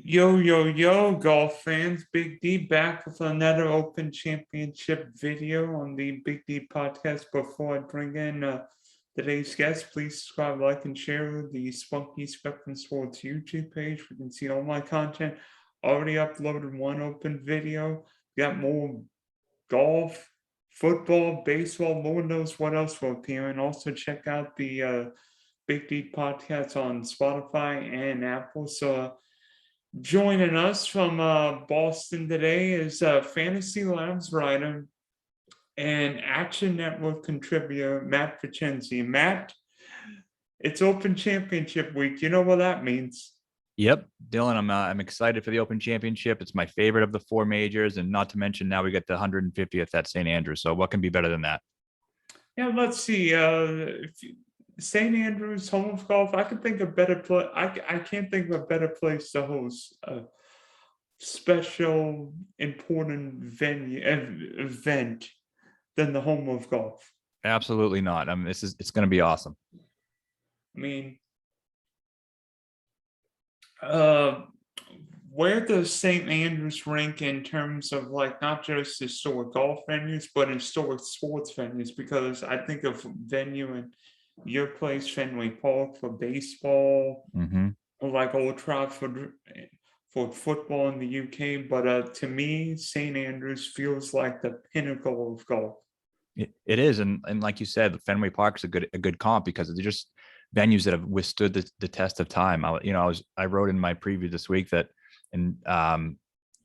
Yo, yo, yo, golf fans. Big D back with another Open Championship video on the Big D podcast. Before I bring in today's guest, please subscribe, like, and share the Spunky Spectrum Sports YouTube page. We can see all my content. Already uploaded one Open video. Got more golf, football, baseball, Lord knows what else will appear. And also check out the Big D podcast on Spotify and Apple. So, joining us from Boston today is Fantasy Labs writer and Action Network contributor Matt Vincenzi. Matt, it's Open Championship week. You know what that means. Yep, Dylan, I'm excited for the Open Championship. It's my favorite of the four majors, and not to mention now we get the 150th at St. Andrews. So what can be better than that? Yeah, let's see. St. Andrews, home of golf. I can think of better place. I can't think of a better place to host a special, important event than the home of golf. Absolutely not. It's going to be awesome. I mean, where does St. Andrews rank in terms of like not just historic golf venues, but historic sports venues? Because I think of venue in your place, Fenway Park, for baseball, or like Old Trafford for football in the UK. But to me, St. Andrews feels like the pinnacle of golf. It is, and like you said, Fenway Park's a good comp because they're just venues that have withstood the test of time. I wrote in my preview this week that in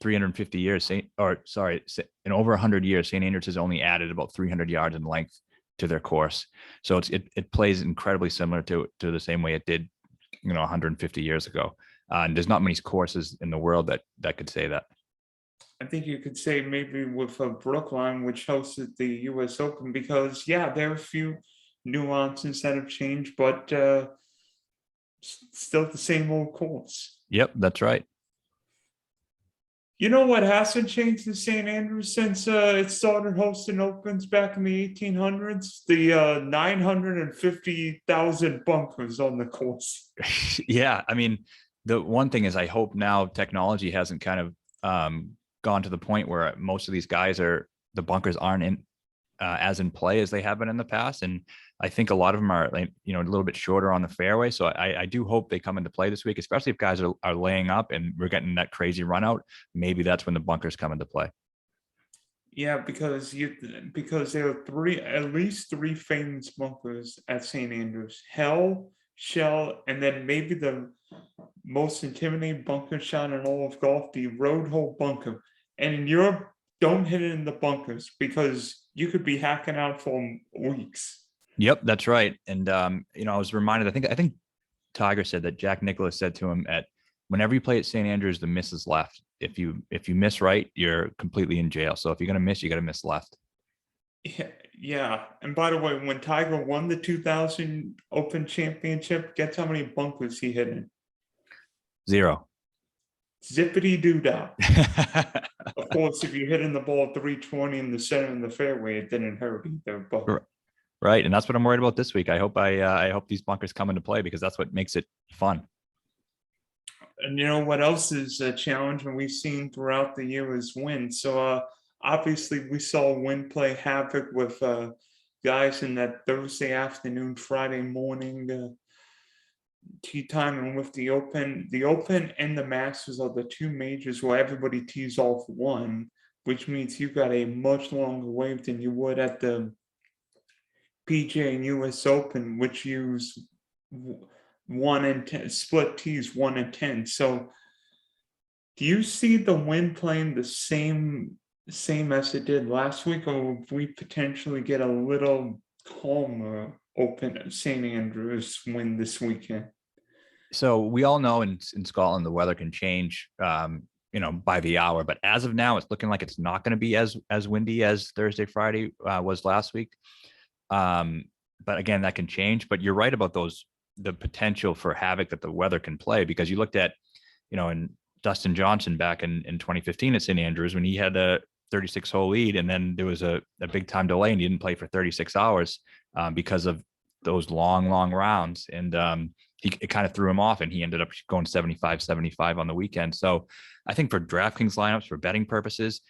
350 years, in over 100 years, St. Andrews has only added about 300 yards in length to their course. So it plays incredibly similar to the same way it did, 150 years ago. And there's not many courses in the world that could say that. I think you could say maybe with Brookline, which hosted the U.S. Open, because there are a few nuances that have changed, but still the same old course. Yep, that's right. You know what hasn't changed in St. Andrews since it started hosting Opens back in the 1800s? The 950,000 bunkers on the course. Yeah, I mean, the one thing is I hope now technology hasn't kind of gone to the point where most of these guys the bunkers aren't as in play as they have been in the past. And I think a lot of them are a little bit shorter on the fairway. So I do hope they come into play this week, especially if guys are laying up and we're getting that crazy run out. Maybe that's when the bunkers come into play. Yeah, because there are at least three famous bunkers at St. Andrews: Hell, Shell, and then maybe the most intimidating bunker shot in all of golf, the road hole bunker. And in Europe, don't hit it in the bunkers because you could be hacking out for weeks. Yep, that's right. And I was reminded. I think Tiger said that Jack Nicklaus said to him whenever you play at St. Andrews, the miss is left. If you miss right, you're completely in jail. So if you're gonna miss, you got to miss left. Yeah. And by the way, when Tiger won the 2000 Open Championship, guess how many bunkers he hit in? 0. Zippity doo dah. Of course, if you're hitting the ball 320 in the center of the fairway, it didn't hurt either. But right, and that's what I'm worried about this week. I hope these bunkers come into play because that's what makes it fun. And you know what else is a challenge, and we've seen throughout the year is wind. So obviously, we saw wind play havoc with guys in that Thursday afternoon, Friday morning tee time, and with the Open and the Masters are the two majors where everybody tees off one, which means you got a much longer wave than you would at the PGA and US Open, which use 1 and 10 split tees, 1 and 10. So, do you see the wind playing the same as it did last week, or will we potentially get a little calmer Open at St. Andrews wind this weekend? So we all know in Scotland the weather can change, by the hour. But as of now, it's looking like it's not going to be as windy as Thursday, Friday was last week. But again, that can change. But you're right about the potential for havoc that the weather can play, because you looked at, in Dustin Johnson back in 2015 at St. Andrews when he had a 36-hole lead, and then there was a big time delay and he didn't play for 36 hours because of those long rounds. And it kind of threw him off, and he ended up going 75 on the weekend. So I think for DraftKings lineups, for betting purposes,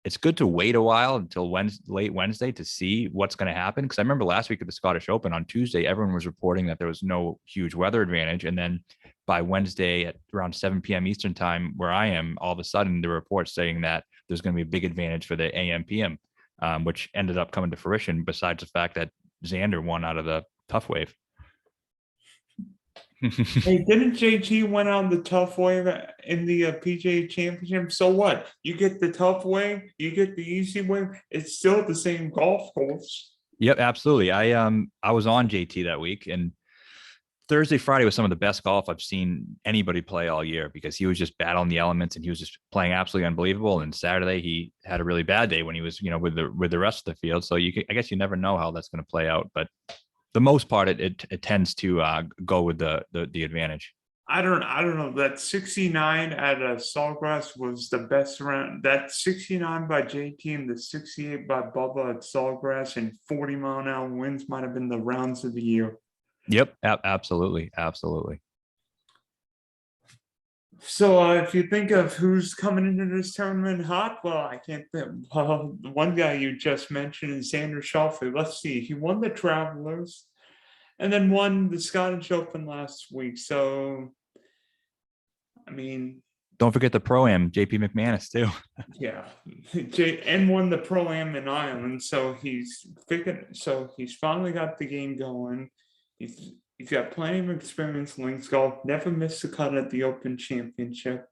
it's good to wait a while until late Wednesday to see what's going to happen. Because I remember last week at the Scottish Open on Tuesday, everyone was reporting that there was no huge weather advantage. And then by Wednesday at around 7 p.m. Eastern time, where I am, all of a sudden the reports saying that there's going to be a big advantage for the AM PM, which ended up coming to fruition, besides the fact that Xander won out of the tough wave. Hey, didn't JT went on the tough wave in the PGA Championship? So what? You get the tough wave, you get the easy wave. It's still the same golf course. Yep, absolutely. I was on JT that week, and Thursday, Friday was some of the best golf I've seen anybody play all year, because he was just battling the elements and he was just playing absolutely unbelievable. And Saturday he had a really bad day when he was, with the rest of the field. So I guess you never know how that's going to play out, but the most part, it tends to go with the advantage. I don't know. That 69 at Sawgrass was the best round. That 69 by JT and the 68 by Bubba at Sawgrass and 40-mile-an-hour winds might have been the rounds of the year. Yep, absolutely. So if you think of who's coming into this tournament hot, well, I can't think. The one guy you just mentioned is Xander Schauffele. Let's see. He won the Travelers and then won the Scottish Open last week. So, I mean, don't forget the Pro-Am, JP McManus too. Yeah, and won the Pro-Am in Ireland. So he's finally got the game going. He's got plenty of experience in links golf, never missed a cut at the Open Championship.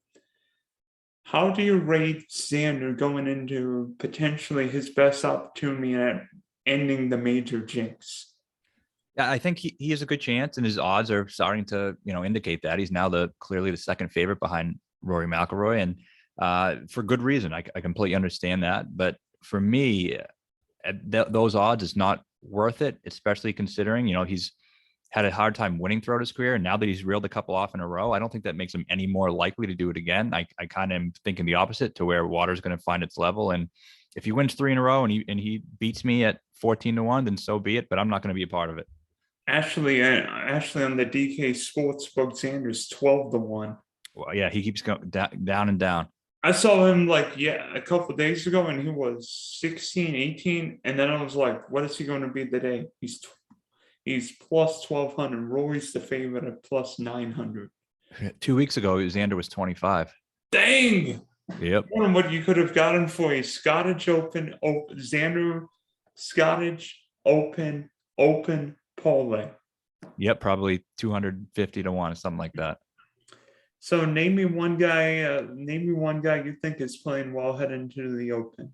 How do you rate Xander going into potentially his best opportunity at ending the major jinx? Yeah, I think he has a good chance, and his odds are starting to, indicate that. He's now clearly the second favorite behind Rory McIlroy, and for good reason. I completely understand that. But for me, those odds is not worth it, especially considering, he's had a hard time winning throughout his career. And now that he's reeled a couple off in a row, I don't think that makes him any more likely to do it again. I kind of am thinking the opposite, to where water's going to find its level. And if he wins 3 in a row and he beats me at 14-1, then so be it. But I'm not going to be a part of it. Actually, on the DK Sportsbook, Xander's 12-1. Well, yeah, he keeps going down and down. I saw him a couple of days ago, and he was 16, 18. And then I was like, what is he going to be today? He's plus 1,200. Rory's the favorite at plus 900. 2 weeks ago, Xander was 25. Dang. Yep. What you could have gotten for a Scottish Open, Xander, Scottish Open, Pole. Yep, probably 250-1 or something like that. So name me one guy you think is playing well heading into the Open.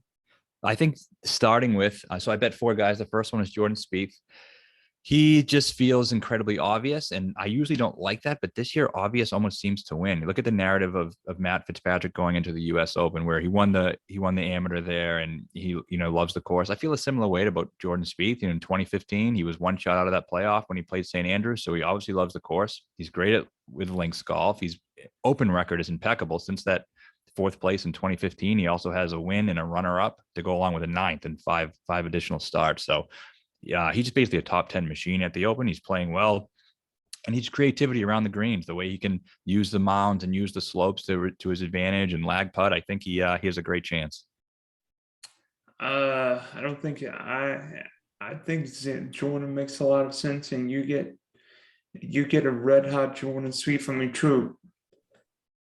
I think starting with, so I bet 4 guys. The first one is Jordan Spieth. He just feels incredibly obvious, and I usually don't like that, but this year obvious almost seems to win. You look at the narrative of Matt Fitzpatrick going into the US Open, where he won the amateur there, and he loves the course. I feel a similar way about Jordan Spieth. In 2015, he was one shot out of that playoff when he played St. Andrews, so he obviously loves the course. He's great with links golf. His Open record is impeccable. Since that 4th place in 2015, he also has a win and a runner-up to go along with a 9th and five additional starts. So yeah, he's basically a top 10 machine at the Open. He's playing well, and he's creativity around the greens, the way he can use the mounds and use the slopes to his advantage and lag putt. I think he has a great chance. I don't think I think Jordan makes a lot of sense, and you get a red hot Jordan Spieth from me. True,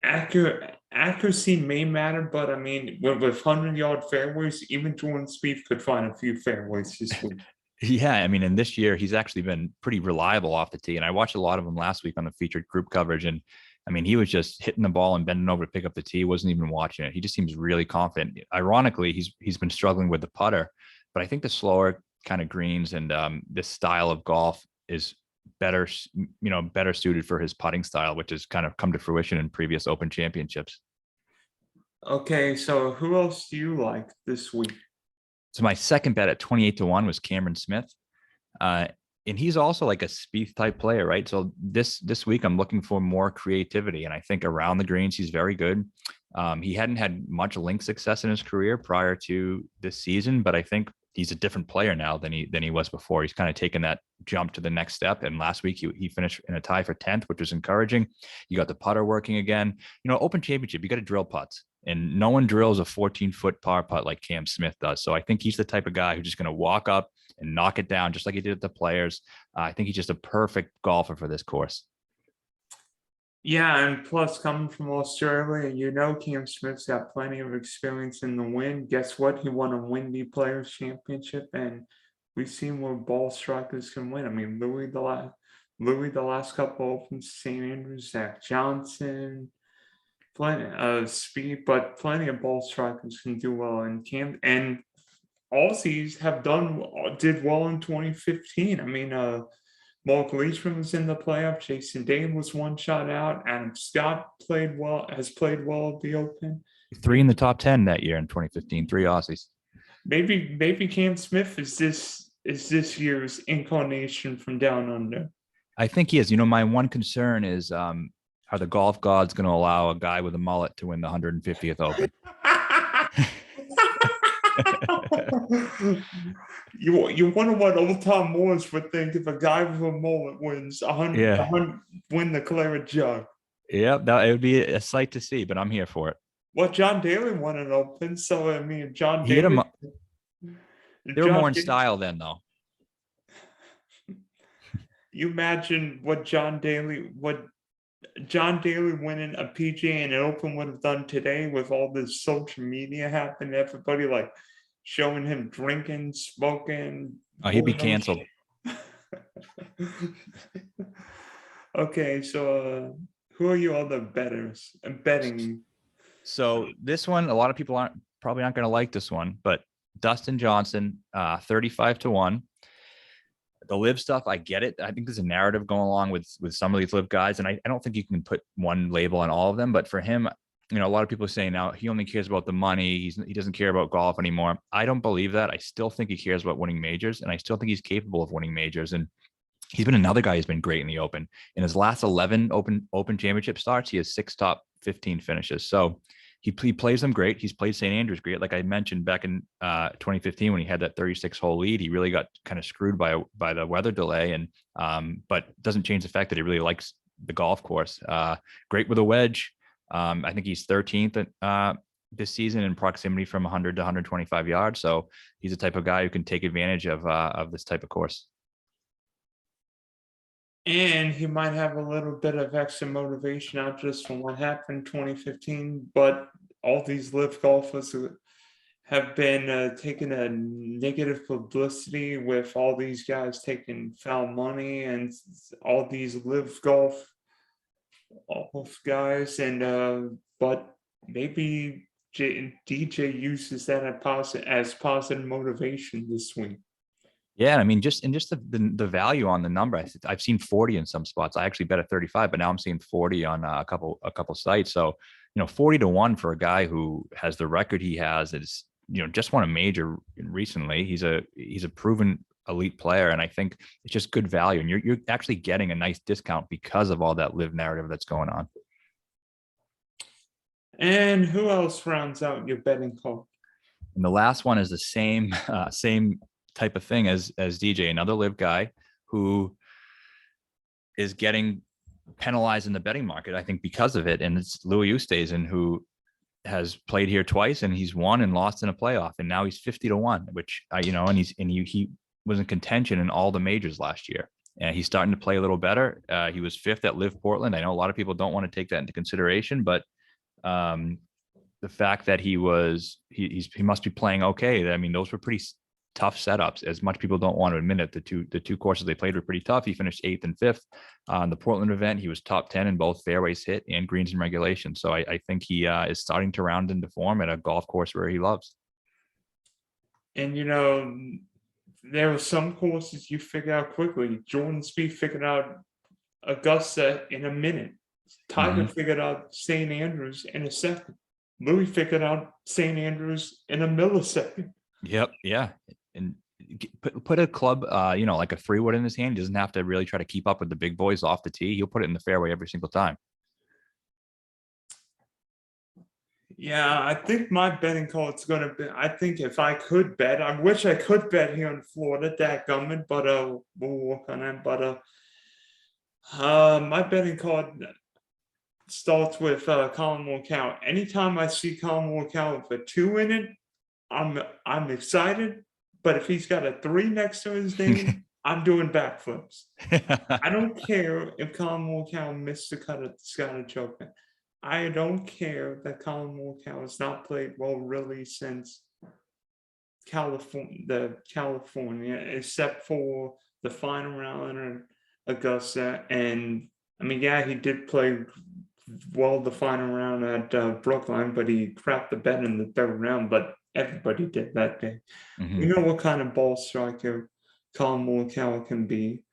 accuracy may matter, but I mean, with 100-yard fairways, even Jordan Spieth could find a few fairways this week. Yeah, I mean, and this year he's actually been pretty reliable off the tee. And I watched a lot of him last week on the featured group coverage. And I mean, he was just hitting the ball and bending over to pick up the tee. Wasn't even watching it. He just seems really confident. Ironically, he's been struggling with the putter, but I think the slower kind of greens and this style of golf is better suited for his putting style, which has kind of come to fruition in previous Open Championships. Okay, so who else do you like this week? So my second bet at 28-1 was Cameron Smith. And he's also like a Spieth type player, right? So this week I'm looking for more creativity. And I think around the greens, he's very good. He hadn't had much link success in his career prior to this season, but I think he's a different player now than he was before. He's kind of taken that jump to the next step. And last week he finished in a tie for 10th, which was encouraging. You got the putter working again. Open Championship, you got to drill putts, and no one drills a 14-foot par putt like Cam Smith does. So I think he's the type of guy who's just going to walk up and knock it down just like he did at the Players. I think he's just a perfect golfer for this course. Yeah, and plus coming from Australia, Cam Smith's got plenty of experience in the wind. Guess what? He won a Windy Players Championship, and we've seen where ball strikers can win. I mean, Louis the last couple opens, St. Andrews, Zach Johnson, plenty Spieth, but plenty of ball strikers can do well. And Aussies did well in 2015. I mean, Mark Leishman was in the playoff. Jason Day was one shot out. Adam Scott has played well at the Open. 3 in the top 10 that year in 2015, 3 Aussies. Maybe Cam Smith is this year's incarnation from down under. I think he is. My one concern is, are the golf gods going to allow a guy with a mullet to win the 150th Open? You wonder what old Tom Morris would think if a guy with a mullet wins 100, win the Claret Jug. Yeah, it would be a sight to see, but I'm here for it. Well, John Daly won an Open, so I mean, John Daly. They were more in style then, though. You imagine what John Daly winning a PGA and an Open would have done today with all this social media happening, everybody like showing him drinking, smoking. Oh, he'd be canceled. Okay, so who are your other betting? So this one, a lot of people probably aren't going to like this one, but Dustin Johnson, 35-1. The live stuff, I get it. I think there's a narrative going along with some of these live guys, and I don't think you can put one label on all of them. But for him, a lot of people are saying now he only cares about the money. He doesn't care about golf anymore. I don't believe that. I still think he cares about winning majors, and I still think he's capable of winning majors. And he's been another guy who's been great in the Open. In his last 11 Open Championship starts, he has 6 top 15 finishes. So he plays them great. He's played St. Andrews great. Like I mentioned back in 2015 when he had that 36-hole lead, he really got kind of screwed by the weather delay, and but doesn't change the fact that he really likes the golf course. Great with a wedge. I think he's 13th this season in proximity from 100 to 125 yards. So he's the type of guy who can take advantage of this type of course. And he might have a little bit of extra motivation, not just from what happened in 2015, but all these live golfers have been taking a negative publicity with all these guys taking foul money and all these live golf guys. And but maybe DJ uses that as positive motivation this week. Yeah, I mean, just the value on the number. I've seen 40 in some spots. I actually bet at 35, but now I'm seeing 40 on a couple sites. So 40-1 for a guy who has the record he has is just won a major recently. He's a proven elite player, and I think it's just good value. And you're actually getting a nice discount because of all that live narrative that's going on. And who else rounds out your betting call? And the last one is the same type of thing as DJ, another live guy who is getting penalized in the betting market, I think, because of it. And it's Louis Oosthuizen, who has played here twice, and he's won and lost in a playoff, and now he's 50-1, which and he was in contention in all the majors last year, and he's starting to play a little better. He was 5th at Live Portland. I know a lot of people don't want to take that into consideration, but the fact that he must be playing okay. I mean, those were pretty tough setups. As much people don't want to admit it, the two courses they played were pretty tough. He finished 8th and 5th on the Portland event. He was top 10 in both fairways hit and greens in regulation. So I think he is starting to round into form at a golf course where he loves. And there are some courses you figure out quickly. Jordan Spieth figured out Augusta in a minute. Tiger figured out St. Andrews in a second. Louis figured out St. Andrews in a millisecond. Yep. Yeah. And put a club, like a 3-wood in his hand. He doesn't have to really try to keep up with the big boys off the tee. He'll put it in the fairway every single time. Yeah, I think my betting call is gonna be. I think if I could bet, I wish I could bet here in Florida, that government, but we'll work on that. But my betting card starts with Colin Morikawa. Anytime I see Colin Morikawa with a 2 in it, I'm excited. But if he's got a 3 next to his name, I'm doing backflips. I don't care if Colin Morikawa missed the cut at the Scottish Open. I don't care that Colin Morikawa has not played well really since California, except for the final round in Augusta. And I mean, yeah, he did play well the final round at Brookline, but he crapped the bed in the third round. But everybody did that day. We know what kind of ball striker Colin Morikawa can be.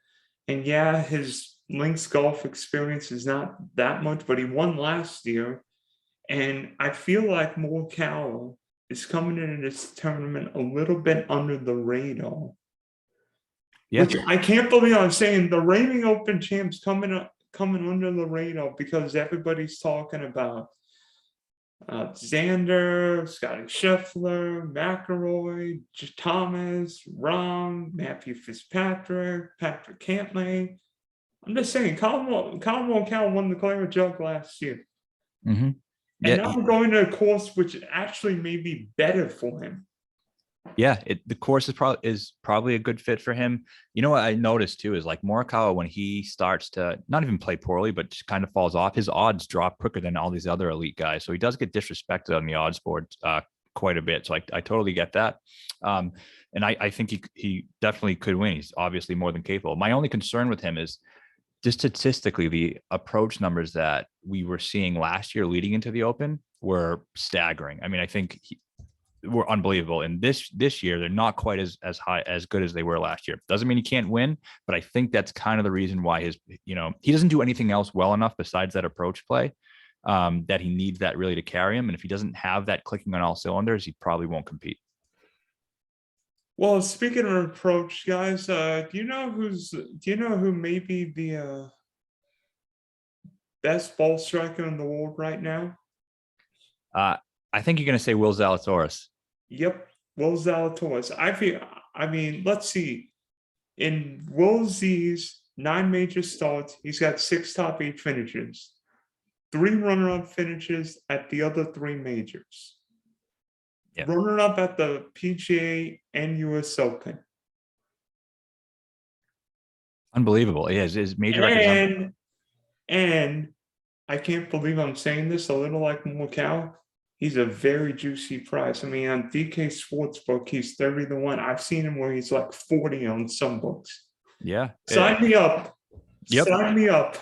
And yeah, his links golf experience is not that much, but he won last year. And I feel like Morikawa is coming into this tournament a little bit under the radar. Yeah. Which I can't believe I'm saying. The reigning Open champs coming under the radar because everybody's talking about Xander, Scotty Scheffler, McIlroy, Thomas, Rahm, Matthew Fitzpatrick, Patrick Cantlay. I'm just saying, Colin Morikawa won the Claret Jug last year. Yeah, And now we're going to a course which actually may be better for him. Yeah, the course is probably a good fit for him. You know what I noticed too is like Morikawa, when he starts to not even play poorly, but just kind of falls off, his odds drop quicker than all these other elite guys. So he does get disrespected on the odds board quite a bit. So I totally get that. And I think he definitely could win. He's obviously more than capable. My only concern with him is just statistically, the approach numbers that we were seeing last year leading into the Open were staggering. I mean, I think were unbelievable. And this year, they're not quite as good as they were last year. Doesn't mean he can't win, but I think that's kind of the reason why he doesn't do anything else well enough besides that approach play, that he needs that really to carry him. And if he doesn't have that clicking on all cylinders, he probably won't compete. Well, speaking of approach, guys, do you know who may be the best ball striker in the world right now? I think you're going to say Will Zalatoris. Yep, Will Zalatoris. I mean, let's see. In Will Z's 9 major starts, he's got 6 top 8 finishes, 3 runner-up finishes at the other 3 majors. Yep. Runner-up at the PGA and US Open. Unbelievable. His major record. And I can't believe I'm saying this, a little like Morikawa, he's a very juicy price. I mean, on DK Sportsbook, he's 30-1. I've seen him where he's like 40 on some books. Yeah. Sign me up. Yep. Sign me up.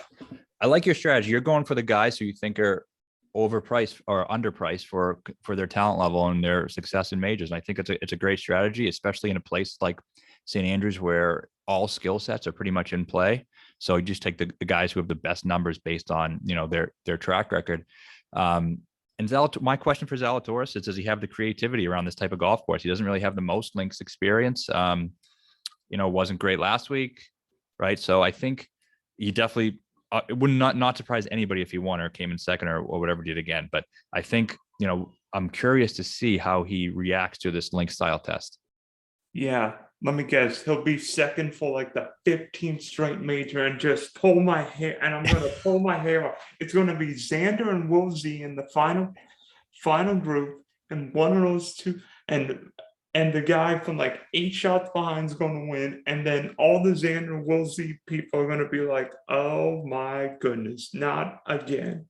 I like your strategy. You're going for the guys who you think are overpriced or underpriced for their talent level and their success in majors. And I think it's a great strategy, especially in a place like St. Andrews where all skill sets are pretty much in play. So you just take the guys who have the best numbers based on their track record. And my question for Zalatoris is, does he have the creativity around this type of golf course? He doesn't really have the most links experience. Wasn't great last week, right? So I think he definitely it would not surprise anybody if he won or came in second or whatever he did again. But I think I'm curious to see how he reacts to this link style test. Yeah, let me guess. He'll be second for like the 15th straight major and just pull my hair. And I'm going to pull my hair off. It's going to be Xander and Will Z in the final group, and one of those two, and the guy from like 8 shots behind is going to win. And then all the Xander and Will Z people are going to be like, oh my goodness, not again.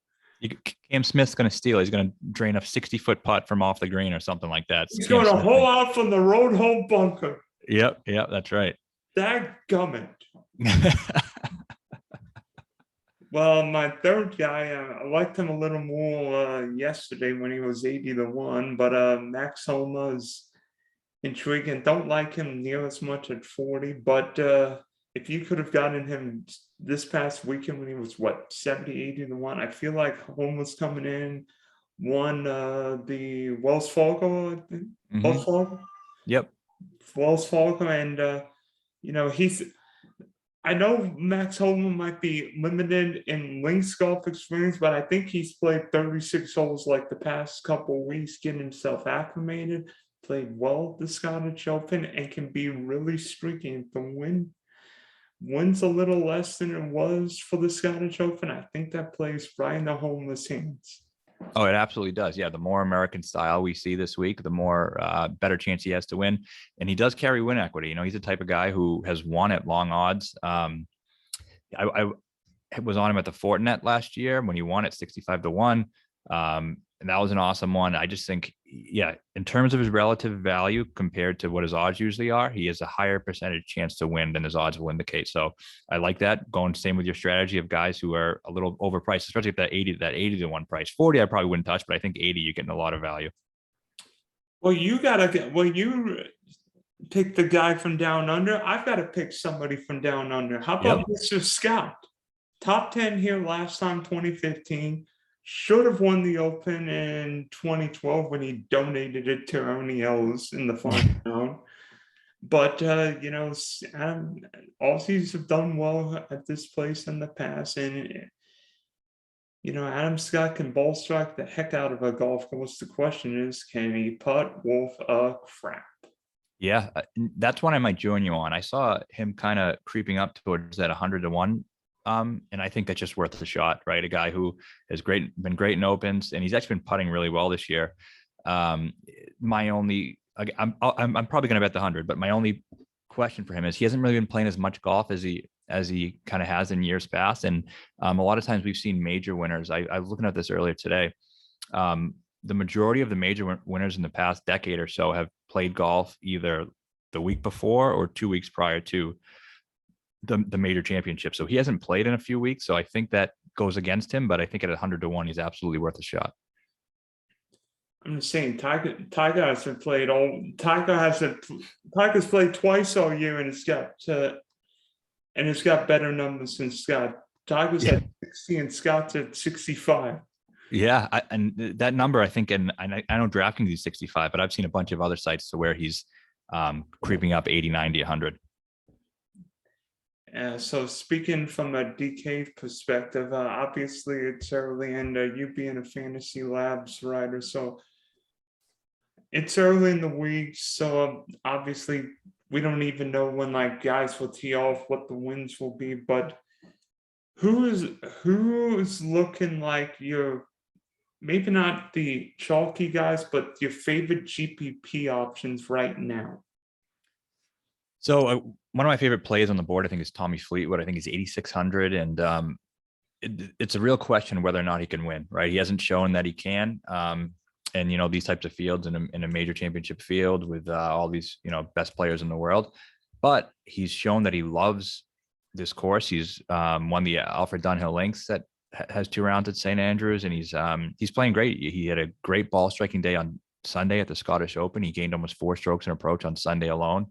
Cam Smith's going to steal. He's going to drain a 60-foot putt from off the green or something like that. He's going to hole out from the road hole bunker. Yep, that's right. Dadgummit. Well, my third guy, I liked him a little more yesterday when he was 80-1, but Max Homa is intriguing. Don't like him near as much at 40, but if you could have gotten him this past weekend when he was 70-80-1, I feel like Homa's coming in, won the Wells Fargo, I think. Mm-hmm. Wells Fargo? Yep. Wells Fargo, and he's I know Max Homa might be limited in links golf experience, but I think he's played 36 holes like the past couple of weeks, getting himself acclimated, played well at the Scottish Open, and can be really streaky. If the wins a little less than it was for the Scottish Open, I think that plays right in the Homa's hands. Oh, it absolutely does. Yeah, the more American style we see this week, the more better chance he has to win. And he does carry win equity. You know, he's the type of guy who has won at long odds. I was on him at the Fortinet last year when he won at 65-1. And that was an awesome one. I just think, yeah, in terms of his relative value compared to what his odds usually are, he has a higher percentage chance to win than his odds will indicate. So I like that. Going same with your strategy of guys who are a little overpriced, especially if that 80-1 price. 40, I probably wouldn't touch, but I think 80, you're getting a lot of value. Well, you pick the guy from down under. I've got to pick somebody from down under. How about Mr. Scott? Top 10 here last time, 2015. Should have won the Open in 2012 when he donated it to Ernie Els in the final round. But, you know, Aussies have done well at this place in the past. And, you know, Adam Scott can ball strike the heck out of a golf course. The question is, can he putt worth a crap? Yeah, that's one I might join you on. I saw him kind of creeping up towards that 100-1. And I think that's just worth a shot, right? A guy who has been great in opens, and he's actually been putting really well this year. I'm probably going to bet the 100, but my only question for him is he hasn't really been playing as much golf as he kind of has in years past. And a lot of times we've seen major winners. I was looking at this earlier today. The majority of the major winners in the past decade or so have played golf either the week before or 2 weeks prior to the major championship. So he hasn't played in a few weeks. So I think that goes against him, but I think at 100-1, he's absolutely worth a shot. I'm just saying, Tiger hasn't played Tiger's played twice all year, and it's got better numbers than Scott. Tiger's at 60 and Scott's at 65. Yeah, and that number, I think, and I know DraftKings is 65, but I've seen a bunch of other sites to where he's creeping up 80, 90, 100. So speaking from a DK perspective, obviously it's early, and you being a Fantasy Labs writer, so it's early in the week. So obviously we don't even know when like guys will tee off, what the wins will be. But who's looking like your, maybe not the chalky guys, but your favorite GPP options right now? So one of my favorite plays on the board, I think, is Tommy Fleetwood. I think he's 8,600, and it's a real question whether or not he can win. Right, he hasn't shown that he can. And you know, these types of fields in a major championship field with all these best players in the world, but he's shown that he loves this course. He's won the Alfred Dunhill Links that has 2 rounds at St. Andrews, and he's playing great. He had a great ball striking day on Sunday at the Scottish Open. He gained almost 4 strokes in approach on Sunday alone.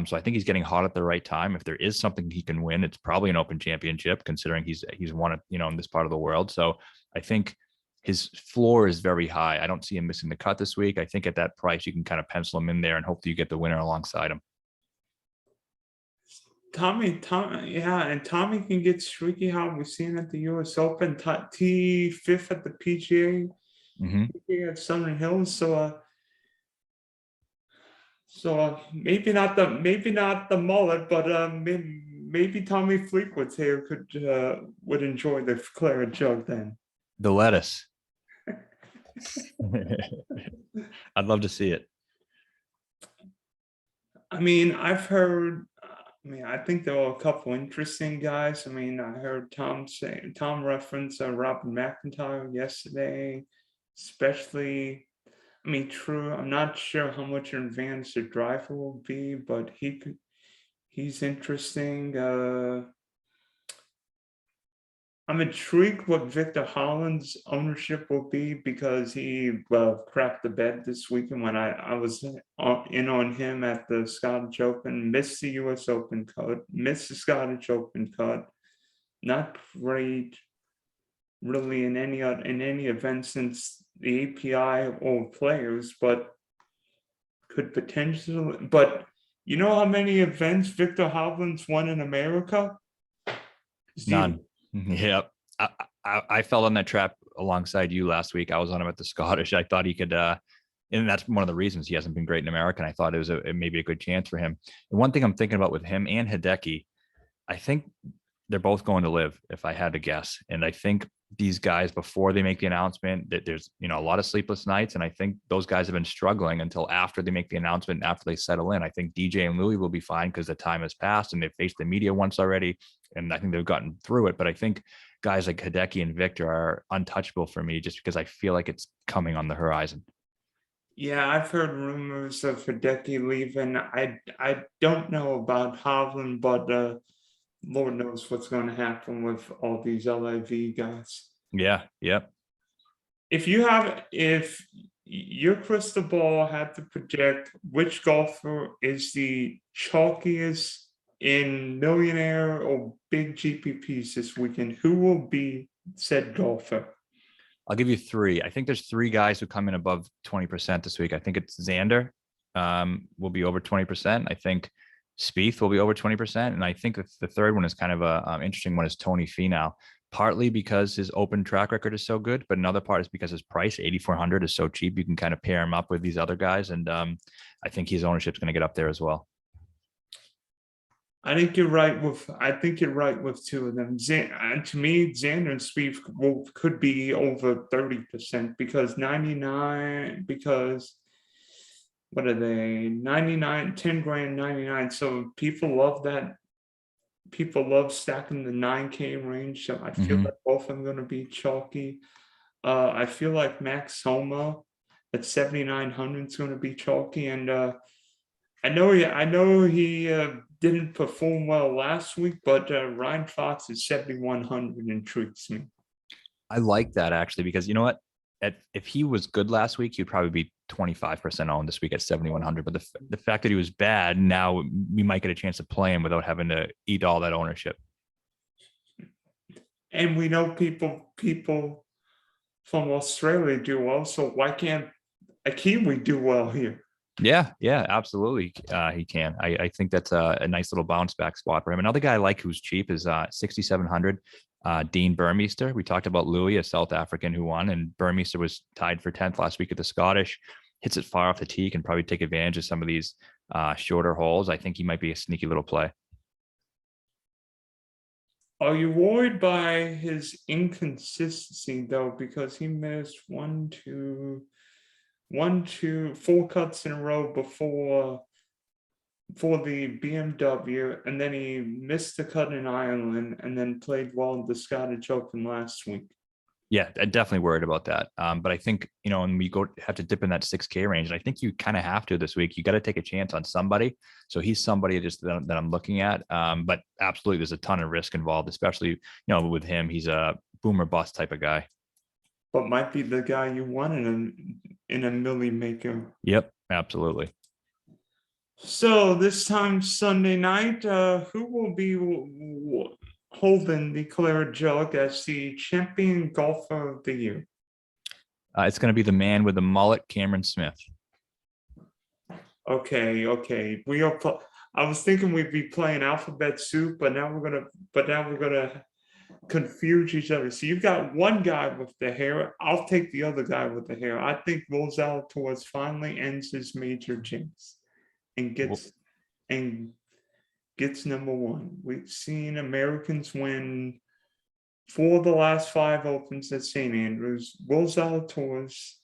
So I think he's getting hot at the right time. If there is something he can win, it's probably an Open Championship, considering he's won it, in this part of the world. So I think his floor is very high. I don't see him missing the cut this week. I think at that price, you can kind of pencil him in there and hopefully you get the winner alongside him. Tommy, yeah, and Tommy can get streaky. How we've seen at the U.S. Open, T5 at the PGA, at Southern Hills. So maybe not the mullet, but maybe Tommy Fleetwood's hair would enjoy the claret jug then. The lettuce. I'd love to see it. I mean, I've heard. I think there were a couple interesting guys. I heard Tom reference Robert McIntyre yesterday, especially. True. I'm not sure how much an advantage the driver will be, but he's interesting. I'm intrigued what Victor Holland's ownership will be, because he crapped the bed this weekend when I was in on him at the Scottish Open, missed the US Open cut, missed the Scottish Open cut. Not great really in any event since the API or players, but could potentially. But you know how many events Victor Hovland's won in America? Zero. None. Yep. I fell on that trap alongside you last week. I was on him at the Scottish. I thought he could, and that's one of the reasons he hasn't been great in America. And I thought it was maybe a good chance for him. And one thing I'm thinking about with him and Hideki, I think they're both going to live, if I had to guess. And I think these guys, before they make the announcement, that there's, a lot of sleepless nights. And I think those guys have been struggling until after they make the announcement, after they settle in. I think DJ and Louis will be fine because the time has passed and they've faced the media once already. And I think they've gotten through it. But I think guys like Hideki and Victor are untouchable for me just because I feel like it's coming on the horizon. Yeah, I've heard rumors of Hideki leaving. I don't know about Hovland, but Lord knows what's going to happen with all these LIV guys. Yeah. Yep. If your crystal ball had to project which golfer is the chalkiest in millionaire or big GPPs this weekend, who will be said golfer? I'll give you three. I think there's three guys who come in above 20% this week. I think it's Xander will be over 20%. I think Spieth will be over 20%. And I think the third one is kind of a interesting one, is Tony Finau, partly because his Open track record is so good, but another part is because his price, 8,400, is so cheap. You can kind of pair him up with these other guys. And I think his ownership is going to get up there as well. I think you're right with two of them. To me, Xander and Spieth could be over 30% because 99, because what are they? 99, 10 grand, 99. So people love that. People love stacking the 9K range. So I feel like both of them going to be chalky. I feel like Max Homa at 7,900 is going to be chalky. And I know he didn't perform well last week, but Ryan Fox at 7,100 intrigues me. I like that actually, because you know what? If he was good last week, he'd probably be 25% owned this week at 7,100. But the fact that he was bad, now we might get a chance to play him without having to eat all that ownership. And we know people from Australia do well, so why can't a Kiwi do well here? Yeah, absolutely. He can. I think that's a nice little bounce back spot for him. Another guy I like who's cheap is 6,700. Dean Burmester. We talked about Louis, a South African who won, and Burmester was tied for 10th last week at the Scottish. Hits it far off the tee, can probably take advantage of some of these shorter holes. I think he might be a sneaky little play. Are you worried by his inconsistency though? Because he missed 4 cuts in a row before for the BMW, and then he missed the cut in Ireland, and then played well in the Scottish Open last week. Yeah, I'm definitely worried about that. But I think, and we have to dip in that 6K range. And I think you kind of have to this week. You got to take a chance on somebody. So he's somebody just that I'm looking at. But absolutely, there's a ton of risk involved, especially, with him. He's a boomer bust type of guy. But might be the guy you want in a milli maker. Yep, absolutely. So this time Sunday night, who will be holding the claret jug as the champion golfer of the year? It's going to be the man with the mullet, Cameron Smith. Okay. I was thinking we'd be playing alphabet soup, but now we're gonna confuse each other. So you've got one guy with the hair. I'll take the other guy with the hair. I think Will Zalatoris finally ends his major jinx and gets number one. We've seen Americans win 4 of the last 5 Opens at St. Andrews. Will Zalatoris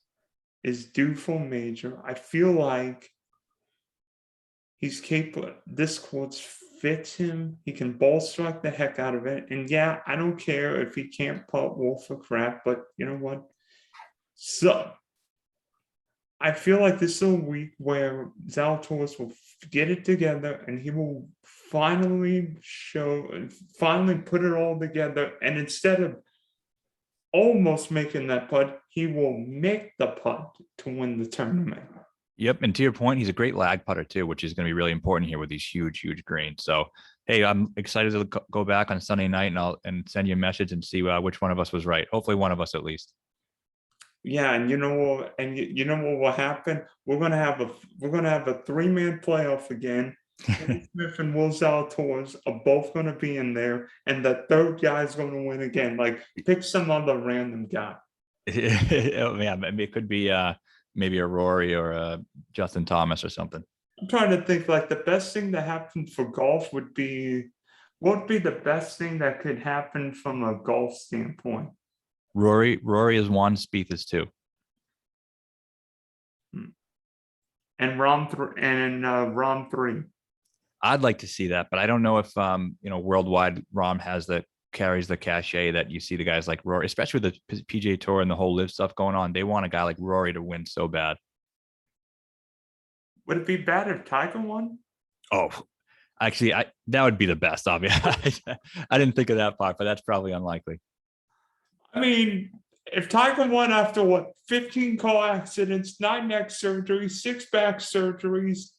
is due for a major. I feel like he's capable. This course fits him. He can ball strike the heck out of it. And yeah, I don't care if he can't putt Wolf for crap, but you know what? So I feel like this is a week where Zalatoris will get it together and he will finally put it all together. And instead of almost making that putt, he will make the putt to win the tournament. Yep. And to your point, he's a great lag putter too, which is going to be really important here with these huge greens. So, hey, I'm excited to go back on Sunday night and send you a message and see which one of us was right. Hopefully one of us at least. Yeah, and you know what will happen? We're gonna have a 3-man playoff again, Kenny Smith and Will Zalatoris are both going to be in there, and the third guy is going to win again. Like, pick some other random guy. Oh, yeah, maybe it could be maybe a Rory or a Justin Thomas or something. I'm trying to think, like, the best thing that happened for golf would be, what would be the best thing that could happen from a golf standpoint? Rory is one, Spieth is two. And round three. I'd like to see that, but I don't know if worldwide Rom carries the cachet that you see the guys like Rory, especially with the PGA Tour and the whole live stuff going on. They want a guy like Rory to win so bad. Would it be bad if Tiger won? Oh, actually, that would be the best. Obviously, I didn't think of that part, but that's probably unlikely. I mean, if Tiger won after what, 15 car accidents, 9 neck surgeries, 6 back surgeries,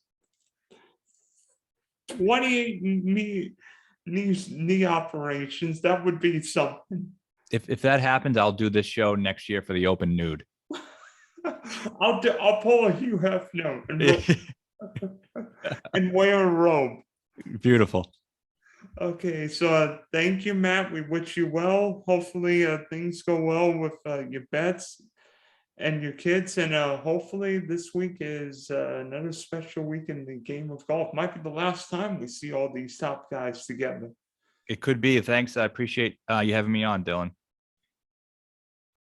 28 knee operations, that would be something. If that happens, I'll do this show next year for the Open nude. I'll pull a Hugh Hefner and wear a robe. Beautiful. Okay, so thank you, Matt. We wish you well. Hopefully, things go well with your bets and your kids, and hopefully, this week is another special week in the game of golf. Might be the last time we see all these top guys together. It could be. Thanks. I appreciate you having me on, Dylan.